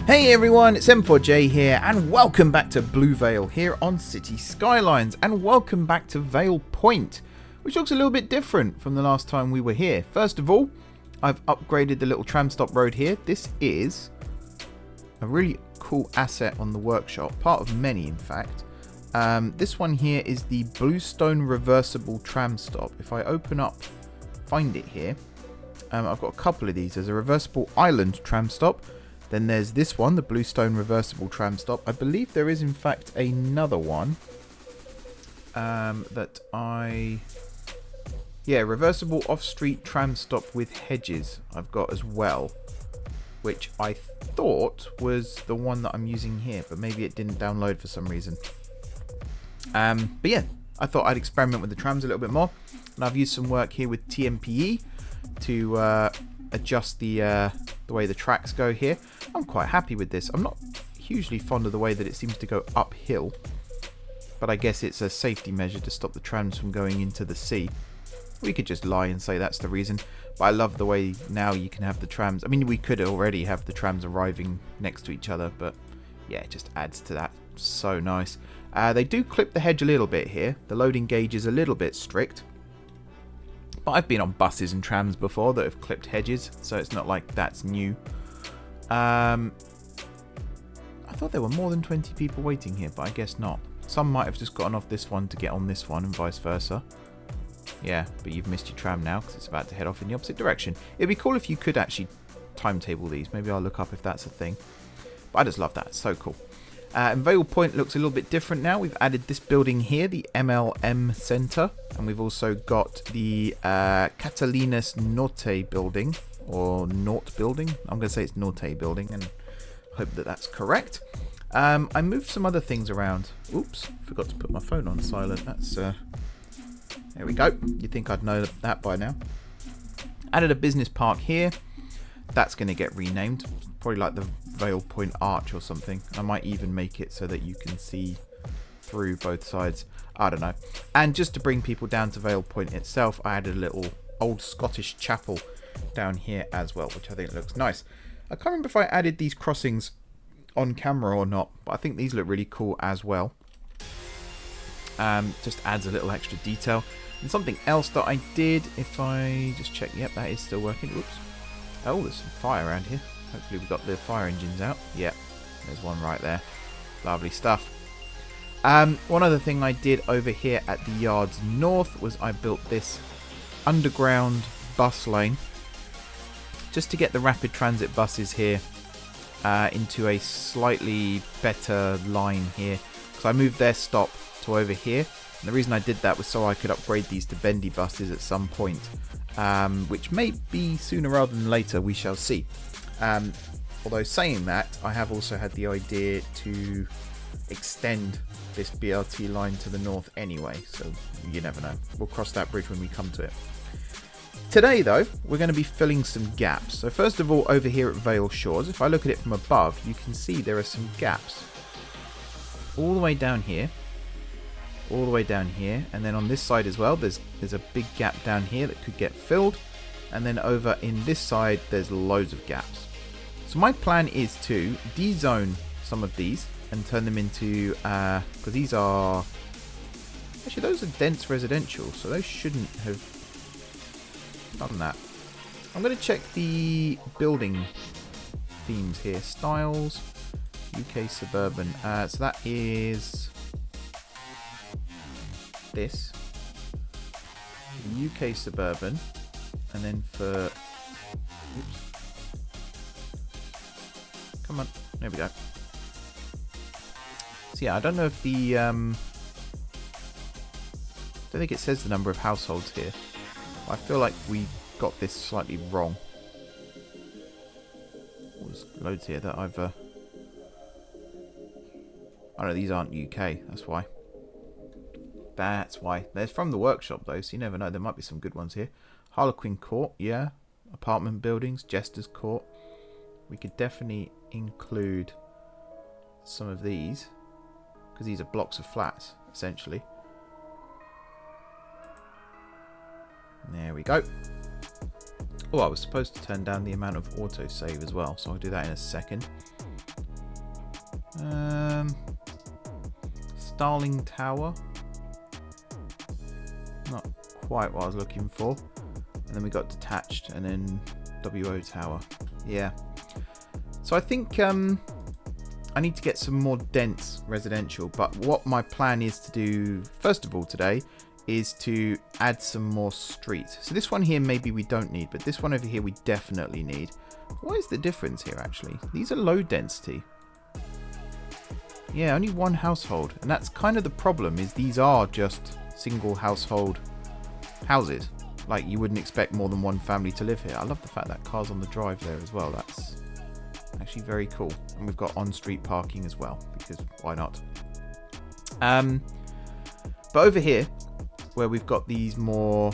Hey everyone, it's M4J here, and welcome back to Blue Vale here on City Skylines, and welcome back to Vale Point, which looks a little bit different from the last time we were here. First of all, I've upgraded the little tram stop road here. This is a really cool asset on the workshop, part of many in fact. This one here is the Bluestone reversible tram stop. If I open up, find it here, I've got a couple of these. There's a reversible island tram stop. Then there's this one, the Bluestone reversible tram stop. I believe there is in fact another one reversible off-street tram stop with hedges I've got as well, which I thought was the one that I'm using here, but maybe it didn't download for some reason. But yeah, I thought I'd experiment with the trams a little bit more, and I've used some work here with TMPE to adjust the way the tracks go here. I'm quite happy with this. I'm not hugely fond of the way that it seems to go uphill, but I guess it's a safety measure to stop the trams from going into the sea. We could just lie and say that's the reason, but I love the way now you can have the trams. I mean, we could already have the trams arriving next to each other, but yeah, it just adds to that. So nice. They do clip the hedge a little bit here. The loading gauge is a little bit strict, but I've been on buses and trams before that have clipped hedges, so it's not like that's new. I thought there were more than 20 people waiting here, but I guess not. Some might have just gotten off this one to get on this one and vice versa. Yeah, but you've missed your tram now because it's about to head off in the opposite direction. It'd be cool if you could actually timetable these. Maybe I'll look up if that's a thing. But I just love that. It's so cool. And Vale Point looks a little bit different now. We've added this building here, the MLM Centre. And we've also got the Catalinas Norte building, or Nort building. I'm going to say it's Norte building and hope that that's correct. I moved some other things around. Oops, forgot to put my phone on silent. That's there we go. You'd think I'd know that by now. Added a business park here. That's going to get renamed. Probably like the Vale Point Arch or something. I might even make it so that you can see through both sides. I don't know. And just to bring people down to Vale Point itself, I added a little old Scottish chapel down here as well, which I think looks nice. I can't remember if I added these crossings on camera or not, but I think these look really cool as well. Just adds a little extra detail. And something else that I did, if I just check, yep, that is still working. Oops. Oh, there's some fire around here. Hopefully we've got the fire engines out. Yep, there's one right there. Lovely stuff. One other thing I did over here at the yards north was I built this underground bus lane just to get the rapid transit buses here into a slightly better line here. So I moved their stop to over here. And the reason I did that was so I could upgrade these to bendy buses at some point, which may be sooner rather than later, we shall see. Although saying that, I have also had the idea to extend this BRT line to the north anyway, so you never know. We'll cross that bridge when we come to it. Today though, we're going to be filling some gaps. So first of all, over here at Vale Shores, if I look at it from above, you can see there are some gaps. All the way down here. All the way down here, and then on this side as well there's a big gap down here that could get filled, and then over in this side there's loads of gaps. So my plan is to de-zone some of these and turn them into because these are actually, those are dense residential, so those shouldn't have done that. I'm going to check the building themes here. Styles, UK suburban, so that is this, the UK suburban, and then for, oops, come on, there we go. So yeah, I don't know if the don't think it says the number of households here. I feel like we got this slightly wrong. There's loads here that I've oh no, these aren't UK, that's why. That's why. They're from the workshop though, so you never know. There might be some good ones here. Harlequin Court, yeah. Apartment buildings, Jester's Court. We could definitely include some of these, because these are blocks of flats, essentially. There we go. Oh, I was supposed to turn down the amount of autosave as well, so I'll do that in a second. Starling Tower. Not quite what I was looking for. And then we got detached, and then WO Tower. Yeah. So I think I need to get some more dense residential. But what my plan is to do, first of all today, is to add some more streets. So this one here maybe we don't need, but this one over here we definitely need. What is the difference here actually? These are low density. Yeah, only one household. And that's kind of the problem, is these are just single household houses. Like, you wouldn't expect more than one family to live here. I love the fact that car's on the drive there as well. That's actually very cool. And we've got on-street parking as well, because why not? But over here, where we've got these more...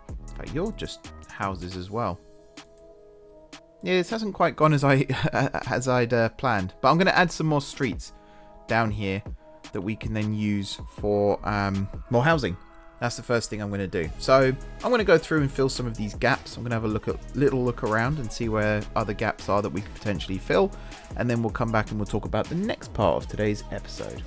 In fact, you're just houses as well. Yeah, this hasn't quite gone as I'd planned. But I'm going to add some more streets down here that we can then use for more housing. That's the first thing I'm going to do. So I'm going to go through and fill some of these gaps. I'm going to have a little look around and see where other gaps are that we could potentially fill. And then we'll come back and we'll talk about the next part of today's episode.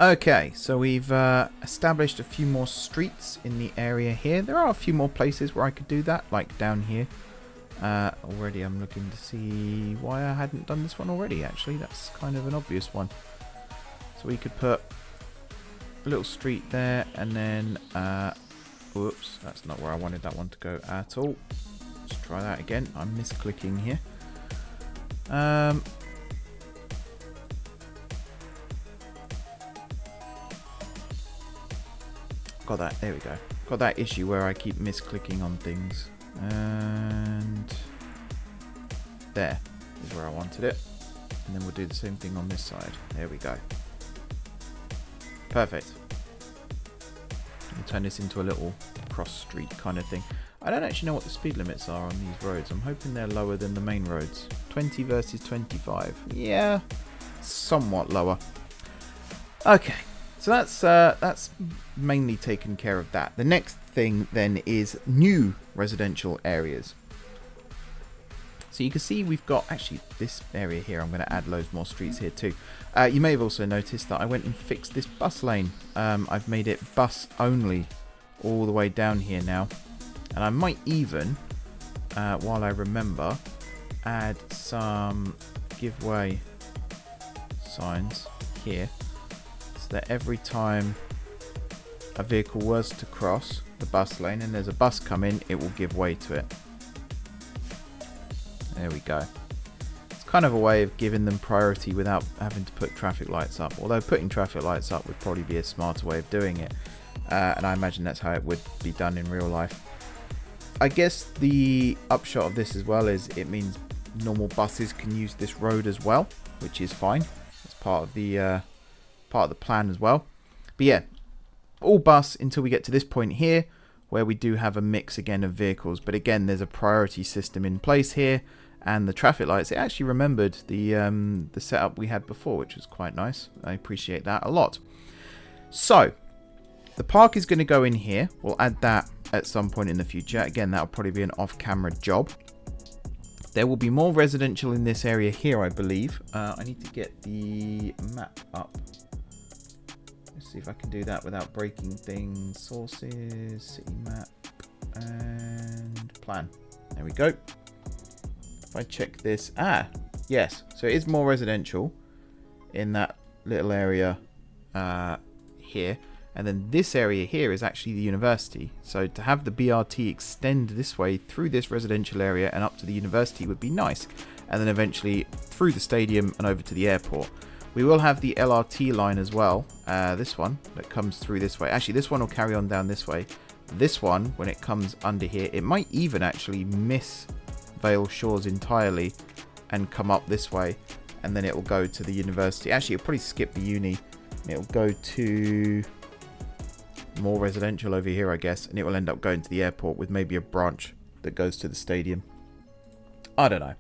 Okay, so we've established a few more streets in the area here. There are a few more places where I could do that, like down here. Already I'm looking to see why I hadn't done this one already, actually. That's kind of an obvious one. So we could put a little street there, and then... whoops, that's not where I wanted that one to go at all. Let's try that again. I'm misclicking here. Got that, there we go. Got that issue where I keep misclicking on things. And there is where I wanted it. And then we'll do the same thing on this side. There we go. Perfect. We'll turn this into a little cross street kind of thing. I don't actually know what the speed limits are on these roads. I'm hoping they're lower than the main roads. 20 versus 25. Yeah, somewhat lower. Okay, so that's mainly taken care of that. The next thing then is new residential areas. So you can see we've got, actually this area here, I'm going to add loads more streets here too. You may have also noticed that I went and fixed this bus lane. I've made it bus only all the way down here now. And I might even, while I remember, add some giveaway signs here. So that every time a vehicle was to cross the bus lane and there's a bus coming, it will give way to it. There we go. It's kind of a way of giving them priority without having to put traffic lights up. Although putting traffic lights up would probably be a smarter way of doing it. And I imagine that's how it would be done in real life. I guess the upshot of this as well is it means normal buses can use this road as well, which is fine. It's part of the plan as well. But yeah, all bus until we get to this point here, where we do have a mix again of vehicles. But again, there's a priority system in place here, and the traffic lights. It actually remembered the setup we had before, which was quite nice. I appreciate that a lot. So the park is going to go in here. We'll add that at some point in the future. Again, that'll probably be an off-camera job. There will be more residential in this area here, I believe. I need to get the map up. Let's see if I can do that without breaking things. Sources, city map, and plan. There we go. If I check this, yes. So it is more residential in that little area here. And then this area here is actually the university. So to have the BRT extend this way through this residential area and up to the university would be nice. And then eventually through the stadium and over to the airport. We will have the LRT line as well. This one that comes through this way. Actually, this one will carry on down this way. This one, when it comes under here, it might even actually miss Vale Shores entirely and come up this way. And then it will go to the university. Actually, it'll probably skip the uni. It'll go to more residential over here, I guess, and it will end up going to the airport with maybe a branch that goes to the stadium. I don't know.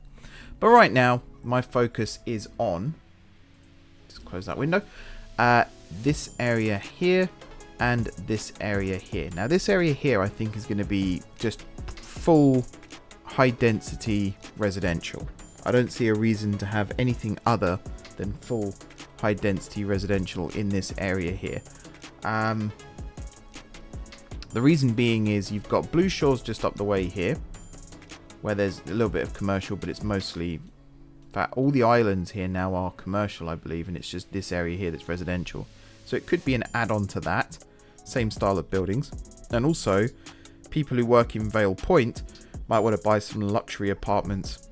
But right now, my focus is on, just close that window, this area here and this area here. Now this area here I think is going to be just full high density residential. I don't see a reason to have anything other than full high density residential in this area here. The reason being is you've got Blue Shores just up the way here, where there's a little bit of commercial, but it's mostly, in fact, all the islands here now are commercial, I believe, and it's just this area here that's residential. So it could be an add-on to that, same style of buildings. And also, people who work in Vale Point might want to buy some luxury apartments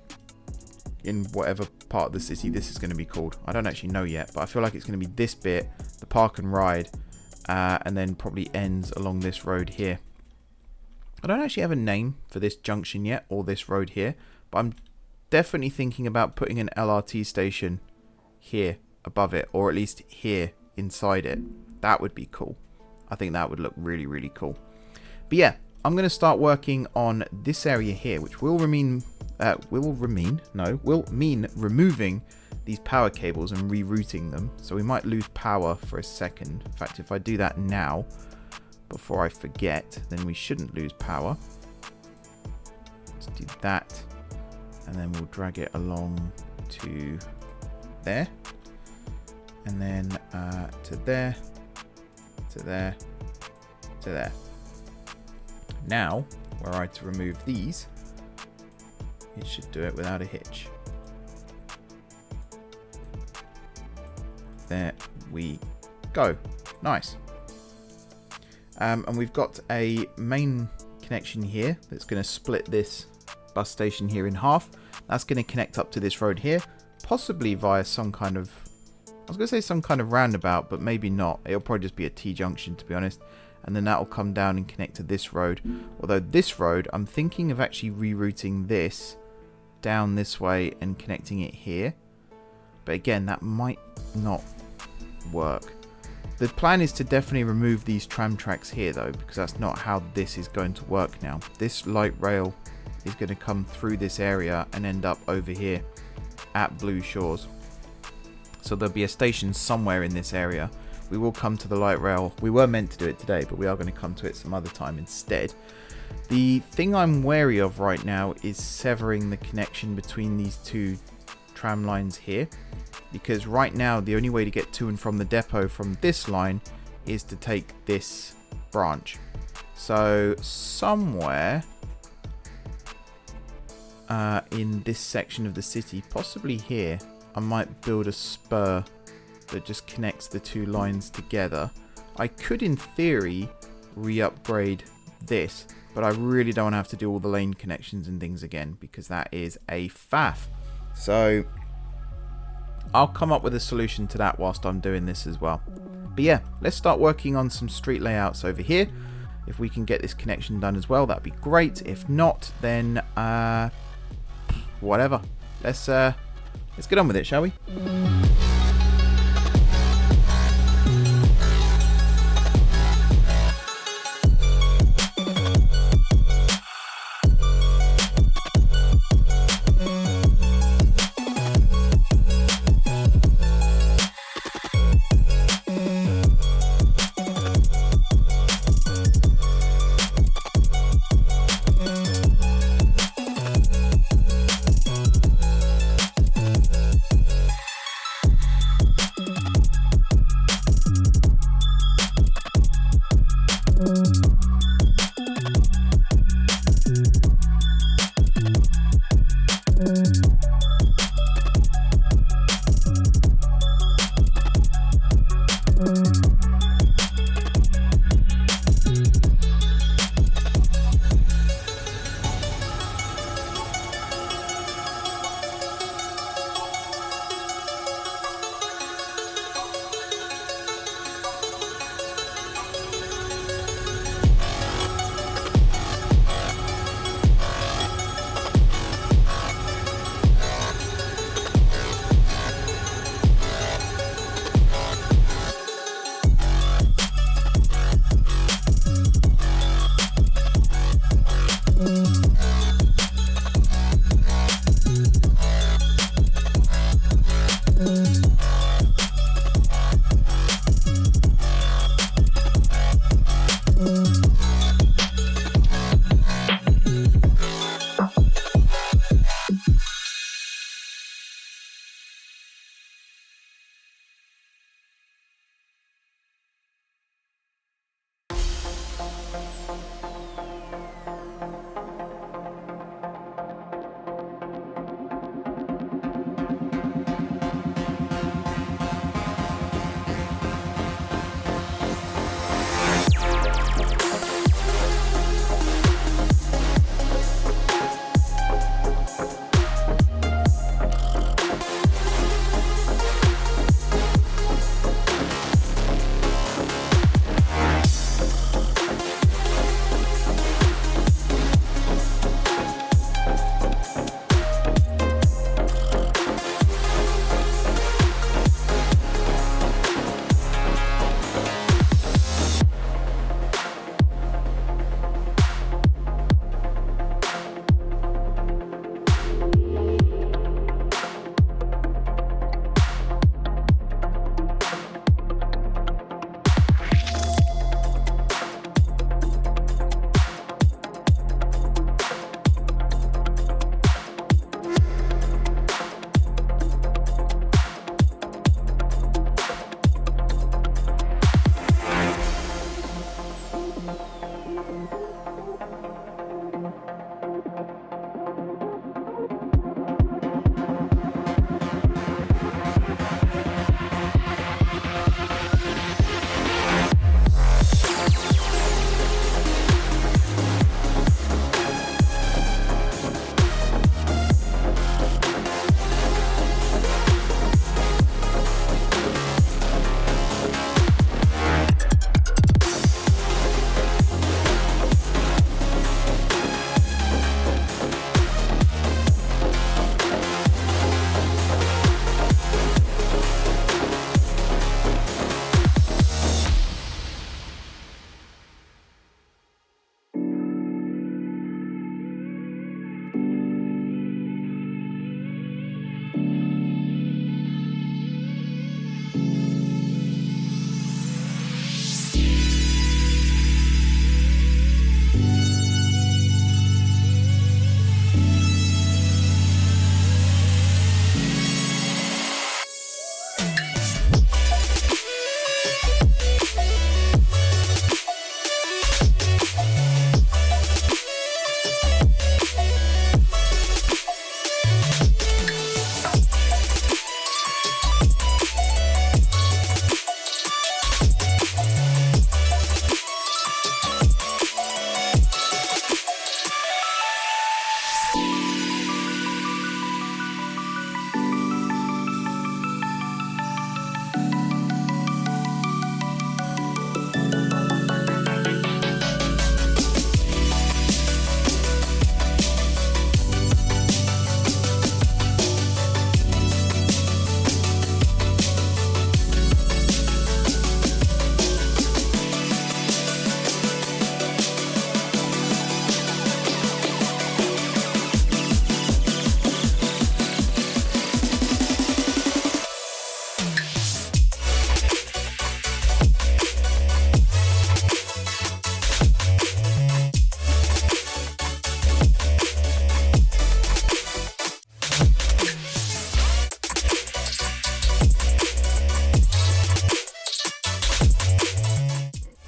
in whatever part of the city this is going to be called. I don't actually know yet, but I feel like it's going to be this bit, the park and ride, and then probably ends along this road here. I don't actually have a name for this junction yet, or this road here, but I'm definitely thinking about putting an LRT station here above it, or at least here inside it. That would be cool. I think that would look really, really cool. But yeah, I'm going to start working on this area here, which will mean removing these power cables and rerouting them. So we might lose power for a second. In fact, if I do that now, before I forget, then we shouldn't lose power. Let's do that. And then we'll drag it along to there. And then to there, to there, to there. Now, were I to remove these, it should do it without a hitch. There we go. Nice. And we've got a main connection here that's going to split this bus station here in half. That's going to connect up to this road here, possibly via some kind of, I was going to say some kind of roundabout, but maybe not. It'll probably just be a T-junction, to be honest. And then that will come down and connect to this road. Although this road, I'm thinking of actually rerouting this down this way and connecting it here. But again, that might not work. The plan is to definitely remove these tram tracks here though, because that's not how this is going to work now. This light rail is going to come through this area and end up over here at Blue Shores. So there'll be a station somewhere in this area. We will come to the light rail. We were meant to do it today, but we are going to come to it some other time instead. The thing I'm wary of right now is severing the connection between these two tram lines here, because right now the only way to get to and from the depot from this line is to take this branch. So somewhere in this section of the city, possibly here, I might build a spur that just connects the two lines together. I could in theory re-upgrade this, but I really don't have to do all the lane connections and things again, because that is a faff. So I'll come up with a solution to that whilst I'm doing this as well. But yeah, let's start working on some street layouts over here. If we can get this connection done as well, that'd be great. If not, then whatever. Let's get on with it, shall we?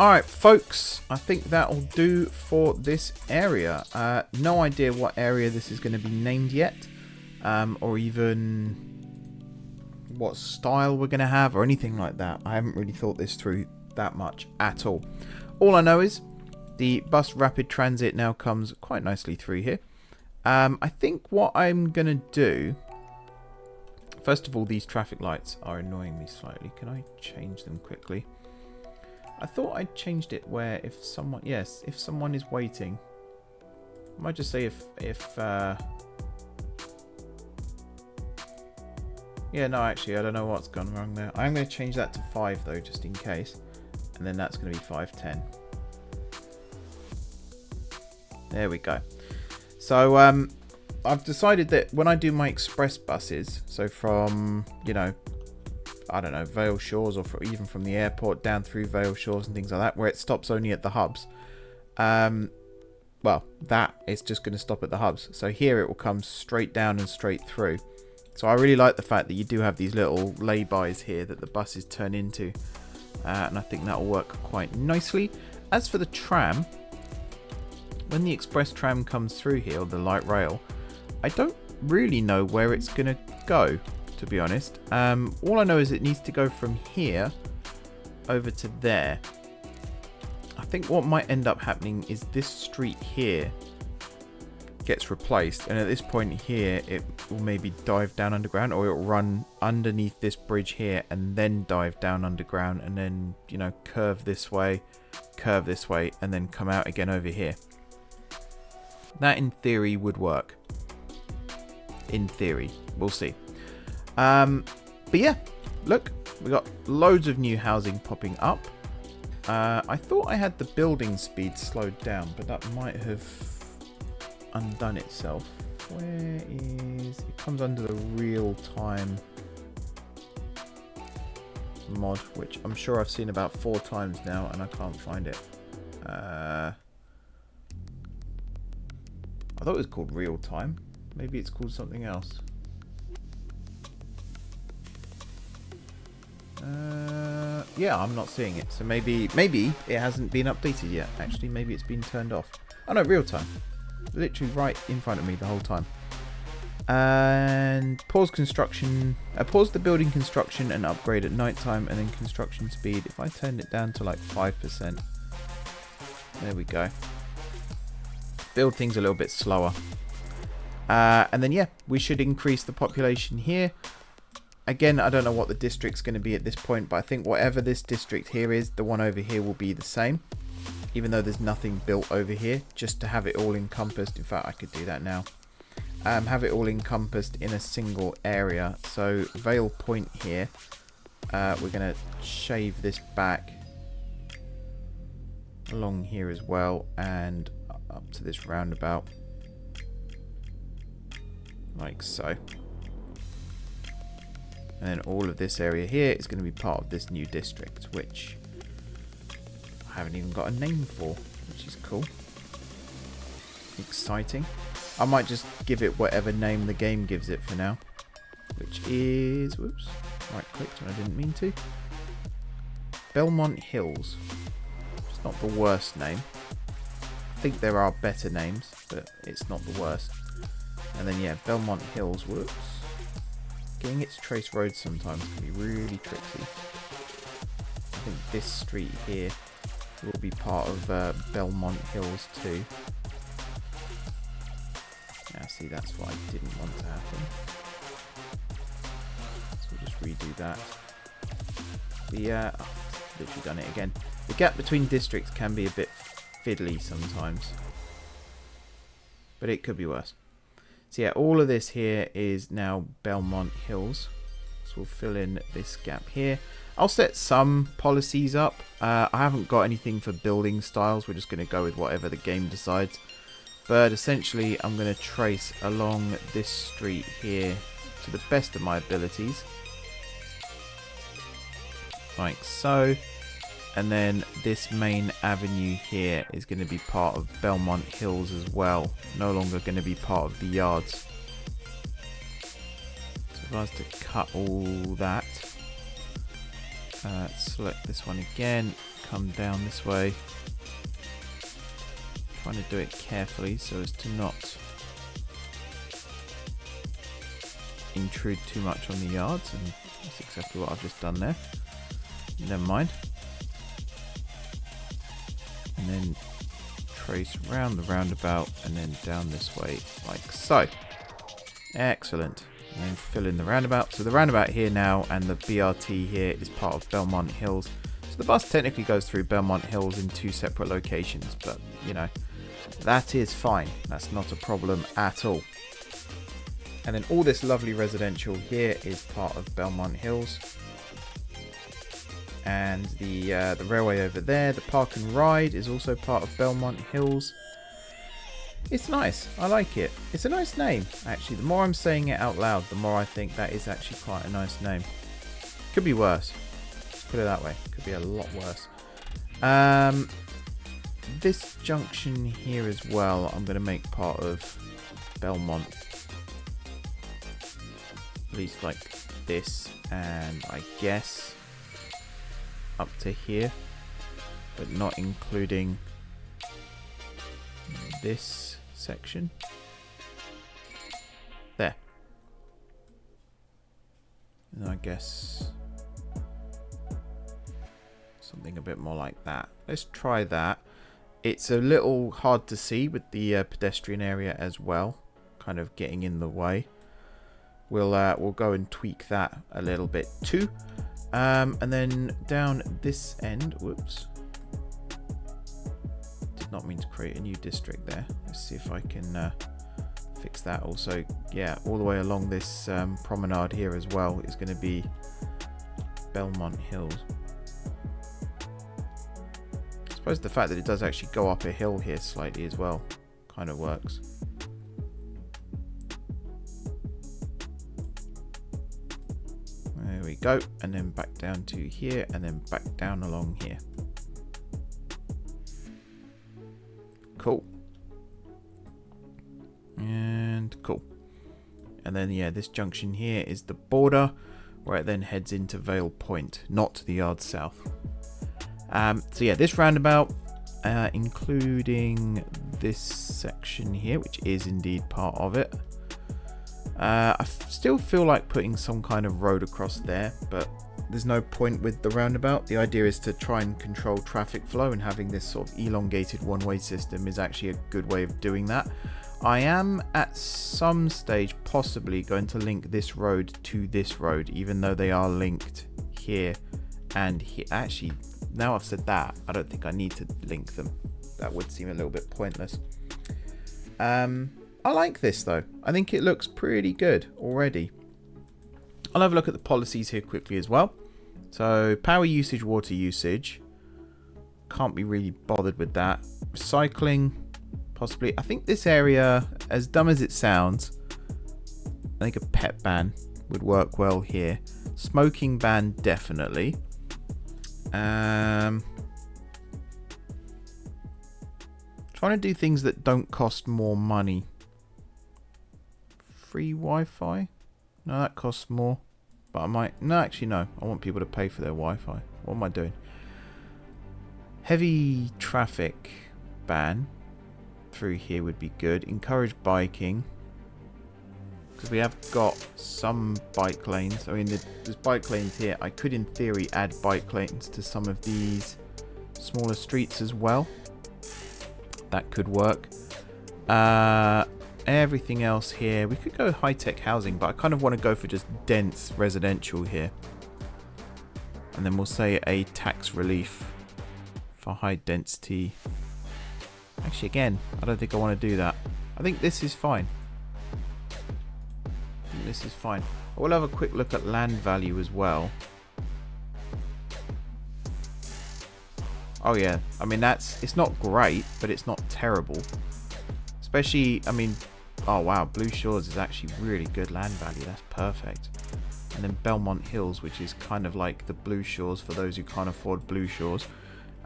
Alright, folks, I think that'll do for this area. No idea what area this is going to be named yet, or even what style we're going to have, or anything like that. I haven't really thought this through that much at all. All I know is the bus rapid transit now comes quite nicely through here. I think what I'm going to do... First of all, these traffic lights are annoying me slightly. Can I change them quickly? I thought I changed it where if someone... Yes, if someone is waiting. I might just say if yeah, no, actually, I don't know what's gone wrong there. I'm going to change that to 5, though, just in case. And then that's going to be 5:10. There we go. So, I've decided that when I do my express buses, so from, you know, I don't know, Vale Shores, or even from the airport down through Vale Shores and things like that, where it stops only at the hubs. Well, that is just going to stop at the hubs. So here it will come straight down and straight through. So I really like the fact that you do have these little lay-bys here that the buses turn into. And I think that will work quite nicely. As for the tram, when the express tram comes through here, or the light rail, I don't really know where it's going to go, to be honest. All I know is it needs to go from here over to there. I think what might end up happening is this street here gets replaced, and at this point here it will maybe dive down underground, or it will run underneath this bridge here and then dive down underground, and then, you know, curve this way, and then come out again over here. That in theory would work. In theory, we'll see. But yeah, look, we got loads of new housing popping up. I thought I had the building speed slowed down, but that might have undone itself. Where is it? Comes under the real time mod, which I'm sure I've seen about 4 times now, and I can't find it. I thought it was called real time. Maybe it's called something else. Yeah, I'm not seeing it. So maybe it hasn't been updated yet. Actually, maybe it's been turned off. Oh no, real time. Literally right in front of me the whole time. And pause construction. Pause the building construction and upgrade at night time, and then construction speed. If I turned it down to like 5%. There we go. Build things a little bit slower. And then yeah, we should increase the population here. Again, I don't know what the district's going to be at this point, but I think whatever this district here is, the one over here will be the same. Even though there's nothing built over here, just to have it all encompassed. In fact, I could do that now. Have it all encompassed in a single area. So Vale Point here, we're going to shave this back along here as well, and up to this roundabout. Like so. And then all of this area here is going to be part of this new district, which I haven't even got a name for, which is cool. Exciting. I might just give it whatever name the game gives it for now, which is... Whoops. Right clicked when I didn't mean to. Belmont Hills. It's not the worst name. I think there are better names, but it's not the worst. And then yeah, Belmont Hills. Whoops. Getting it to trace roads sometimes can be really tricky. I think this street here will be part of Belmont Hills too. Yeah, see, that's what I didn't want to happen. So we'll just redo that. Literally done it again. The gap between districts can be a bit fiddly sometimes, but it could be worse. So yeah, all of this here is now Belmont Hills. So we'll fill in this gap here. I'll set some policies up. I haven't got anything for building styles. We're just going to go with whatever the game decides. But essentially, I'm going to trace along this street here to the best of my abilities. Like so. And then this main avenue here is going to be part of Belmont Hills as well. No longer going to be part of the yards. So if I was to cut all that, select this one again, come down this way. Trying to do it carefully so as to not intrude too much on the yards, and that's exactly what I've just done there. Never mind. And then trace round the roundabout and then down this way like so. Excellent. And then fill in the roundabout. So the roundabout here now and the BRT here is part of Belmont Hills. So the bus technically goes through Belmont Hills in 2 separate locations, but you know, that is fine. That's not a problem at all. And then all this lovely residential here is part of Belmont Hills. And the railway over there, the park and ride, is also part of Belmont Hills. It's nice. I like it. It's a nice name, actually. The more I'm saying it out loud, the more I think that is actually quite a nice name. Could be worse. Put it that way. Could be a lot worse. This junction here as well, I'm going to make part of Belmont. At least like this, and I guess up to here, but not including this section. There. And I guess something a bit more like that. Let's try that. It's a little hard to see with the pedestrian area as well, kind of getting in the way. We'll go and tweak that a little bit too. And then down this end, whoops. Did not mean to create a new district there. Let's see if I can fix that. Also, yeah, all the way along this promenade here as well is going to be Belmont Hills. I suppose the fact that it does actually go up a hill here slightly as well kind of works. There we go, and then back down to here, and then back down along here. Cool. And cool. And then, yeah, this junction here is the border, where it then heads into Vale Point, not the yard south. So yeah, this roundabout, including this section here, which is indeed part of it. I still feel like putting some kind of road across there, but there's no point with the roundabout. The idea is to try and control traffic flow, and having this sort of elongated one-way system is actually a good way of doing that. I am at some stage possibly going to link this road to this road, even though they are linked here and here. Actually, now I've said that, I don't think I need to link them. That would seem a little bit pointless. I like this though. I think it looks pretty good already. I'll have a look at the policies here quickly as well. So power usage, water usage. Can't be really bothered with that. Recycling, possibly. I think this area, as dumb as it sounds, I think a pet ban would work well here. Smoking ban, definitely. Trying to do things that don't cost more money. Free Wi-Fi? No, that costs more. But I might... No, actually, no. I want people to pay for their Wi-Fi. What am I doing? Heavy traffic ban through here would be good. Encourage biking. Because we have got some bike lanes. I mean, there's bike lanes here. I could, in theory, add bike lanes to some of these smaller streets as well. That could work. Everything else here, we could go high-tech housing, but I kind of want to go for just dense residential here. And then we'll say a tax relief for high density. Actually, again, I don't think I want to do that. I think this is fine. This is fine. I will have a quick look at land value as well. Oh yeah, I mean it's not great, but it's not terrible. Especially, I mean, oh wow, Blue Shores is actually really good land value. That's perfect. And then Belmont Hills, which is kind of like the Blue Shores for those who can't afford Blue Shores.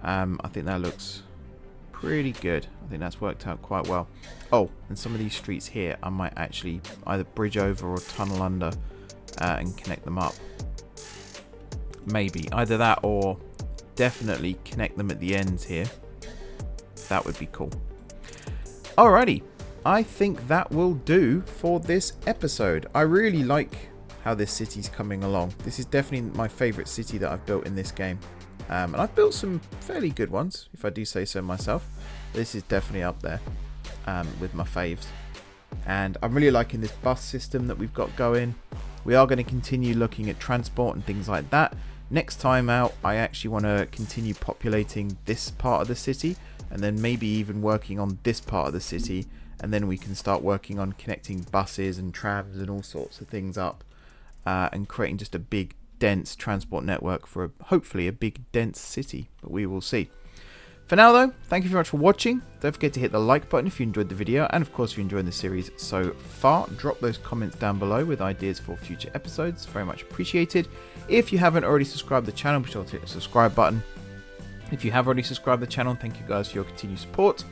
I think that looks pretty good. I think that's worked out quite well. Oh, and some of these streets here, I might actually either bridge over or tunnel under and connect them up. Maybe either that or definitely connect them at the ends here. That would be cool. Alrighty, I think that will do for this episode. I really like how this city's coming along. This is definitely my favourite city that I've built in this game. And I've built some fairly good ones, if I do say so myself. This is definitely up there with my faves. And I'm really liking this bus system that we've got going. We are going to continue looking at transport and things like that. Next time out, I actually want to continue populating this part of the city, and then maybe even working on this part of the city, and then we can start working on connecting buses and trams and all sorts of things up, and creating just a big dense transport network for hopefully a big dense city, but we will see. For now though, thank you very much for watching. Don't forget to hit the like button if you enjoyed the video, and of course if you're enjoying the series so far, drop those comments down below with ideas for future episodes. Very much appreciated. If you haven't already subscribed to the channel, be sure to hit the subscribe button. If you have already subscribed to the channel, thank you guys for your continued support.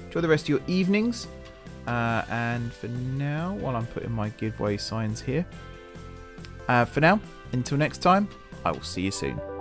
Enjoy the rest of your evenings. And for now, while I'm putting my giveaway signs here, for now, until next time, I will see you soon.